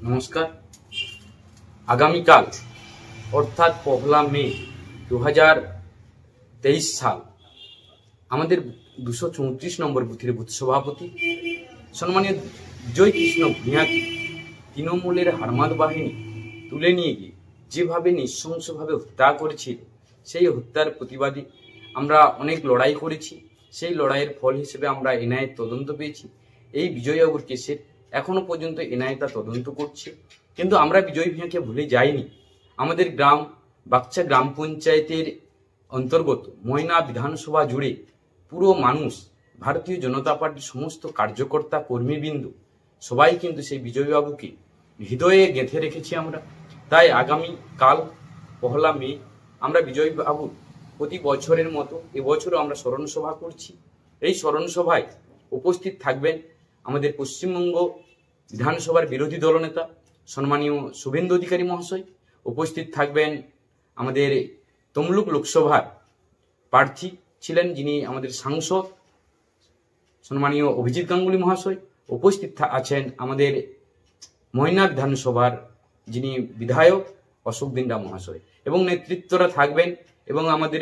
নমস্কার। আগামীকাল অর্থাৎ 1 মে 2023 সাল আমাদের 234 নম্বর বুথের বুথ সভাপতি সম্মানীয় বিজয় কৃষ্ণ ভূঁইয়াকে তৃণমূলের হারমাদ বাহিনী তুলে নিয়ে গিয়ে যেভাবে নৃশংসভাবে হত্যা করেছিল, সেই হত্যার প্রতিবাদে আমরা অনেক লড়াই করেছি। সেই লড়াইয়ের ফল হিসেবে আমরা এনআইএর তদন্ত পেয়েছি। এই বিজয়বাবুর কেসের এখনো পর্যন্ত এনআইএ তা তদন্ত করছে, কিন্তু আমরা বিজয় ভূঁইয়াকে ভুলে যাইনি। আমাদের গ্রাম বাকচা গ্রাম পঞ্চায়েতের অন্তর্গত ময়না বিধানসভা জুড়ে পুরো মানুষ, ভারতীয় জনতা পার্টির সমস্ত কার্যকর্তা কর্মীবৃন্দ সবাই কিন্তু সেই বিজয়বাবুকে হৃদয়ে গেঁথে রেখেছি আমরা। তাই আগামী কাল 1 মে আমরা বিজয়বাবুর প্রতি বছরের মতো এবছরও আমরা স্মরণ সভা করছি। এই স্মরণ সভায় উপস্থিত থাকবেন আমাদের পশ্চিমবঙ্গ বিধানসভার বিরোধী দলনেতা সম্মানীয় শুভেন্দু অধিকারী মহাশয়, উপস্থিত থাকবেন আমাদের তমলুক লোকসভার প্রার্থী ছিলেন যিনি আমাদের সাংসদ সম্মানীয় অভিজিৎ গাঙ্গুলী মহাশয়, উপস্থিত আছেন আমাদের ময়না বিধানসভার যিনি বিধায়ক অশোক দিন্ডা মহাশয়, এবং নেতৃত্বরা থাকবেন এবং আমাদের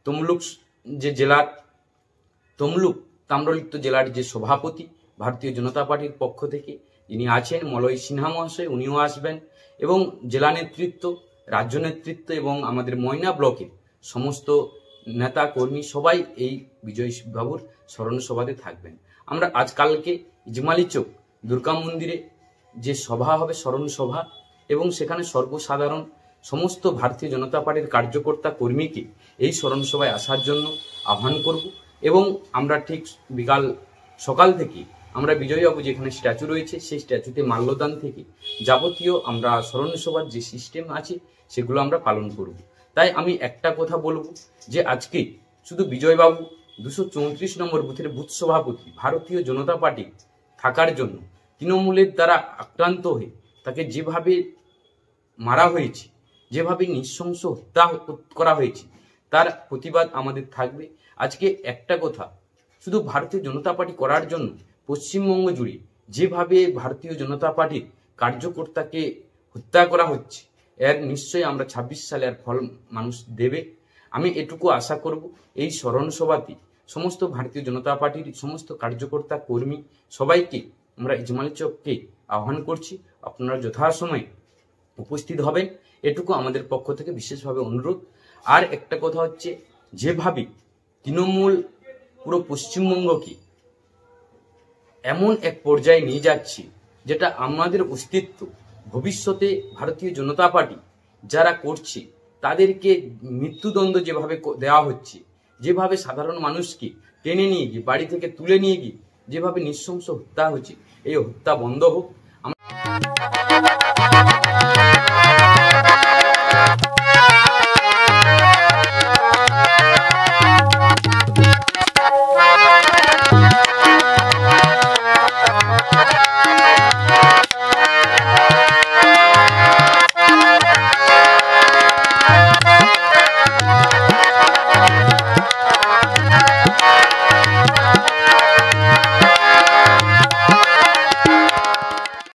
তমলুক যে জেলার তমলুক তাম্রলিপ্ত জেলার যে সভাপতি ভারতীয় জনতা পার্টির পক্ষ থেকে যিনি আছেন মলয় সিনহা মহাশয়, উনিও আসবেন, এবং জেলা নেতৃত্ব, রাজ্য নেতৃত্ব এবং আমাদের ময়না ব্লকের সমস্ত নেতা কর্মী সবাই এই বিজয় বাবুর স্মরণ সভাতে থাকবেন। আমরা আজকালকে ইজমালি চৌক দুর্গা মন্দিরে যে সভা হবে স্মরণ সভা, এবং সেখানে সর্বসাধারণ সমস্ত ভারতীয় জনতা পার্টির কার্যকর্তা কর্মীকে এই স্মরণ সভায় আসার জন্য আহ্বান করব। এবং আমরা ঠিক সকাল থেকে আমরা বিজয়বাবু যেখানে স্ট্যাচু রয়েছে সেই স্ট্যাচুতে মাল্যদান থেকে যাবতীয় আমরা স্মরণ সভার যে সিস্টেম আছে সেগুলো আমরা পালন করব। তাই আমি একটা কথা বলবো যে আজকে শুধু বিজয়বাবু 234 নম্বর বুথের বুথ সভাপতি ভারতীয় জনতা পার্টি থাকার জন্য তৃণমূলের দ্বারা আক্রান্ত হয়ে তাকে যেভাবে মারা হয়েছে, যেভাবে নৃশংস হত্যা করা হয়েছে, তার প্রতিবাদ আমাদের থাকবে। আজকে একটা কথা, শুধু ভারতীয় জনতা পার্টি করার জন্য পশ্চিমবঙ্গ জুড়ে যেভাবে ভারতীয় জনতা পার্টির কার্যকর্তাকে হত্যা করা হচ্ছে, এর নিশ্চয়ই আমরা 26 সালে আর ফল মানুষ দেবে। আমি এটুকু আশা করব এই স্মরণ সভাতে সমস্ত ভারতীয় জনতা পার্টির সমস্ত কার্যকর্তা কর্মী সবাইকে আমরা ইজমালি চৌককে আহ্বান করছি, আপনারা যথাসময়ে উপস্থিত হবেন, এটুকু আমাদের পক্ষ থেকে বিশেষভাবে অনুরোধ। আর একটা কথা হচ্ছে, যেভাবে তৃণমূল পুরো পশ্চিমবঙ্গকে এমন এক পর্যায়ে নিয়ে যাচ্ছে যেটা আমাদের অস্তিত্ব, ভবিষ্যতে ভারতীয় জনতা পার্টি যারা করছে তাদেরকে মৃত্যুদণ্ড যেভাবে দেওয়া হচ্ছে, যেভাবে সাধারণ মানুষকে টেনে নিয়ে গিয়ে বাড়ি থেকে তুলে নিয়ে গিয়ে যেভাবে নৃশংস হত্যা হচ্ছে, এই হত্যা বন্ধ হোক।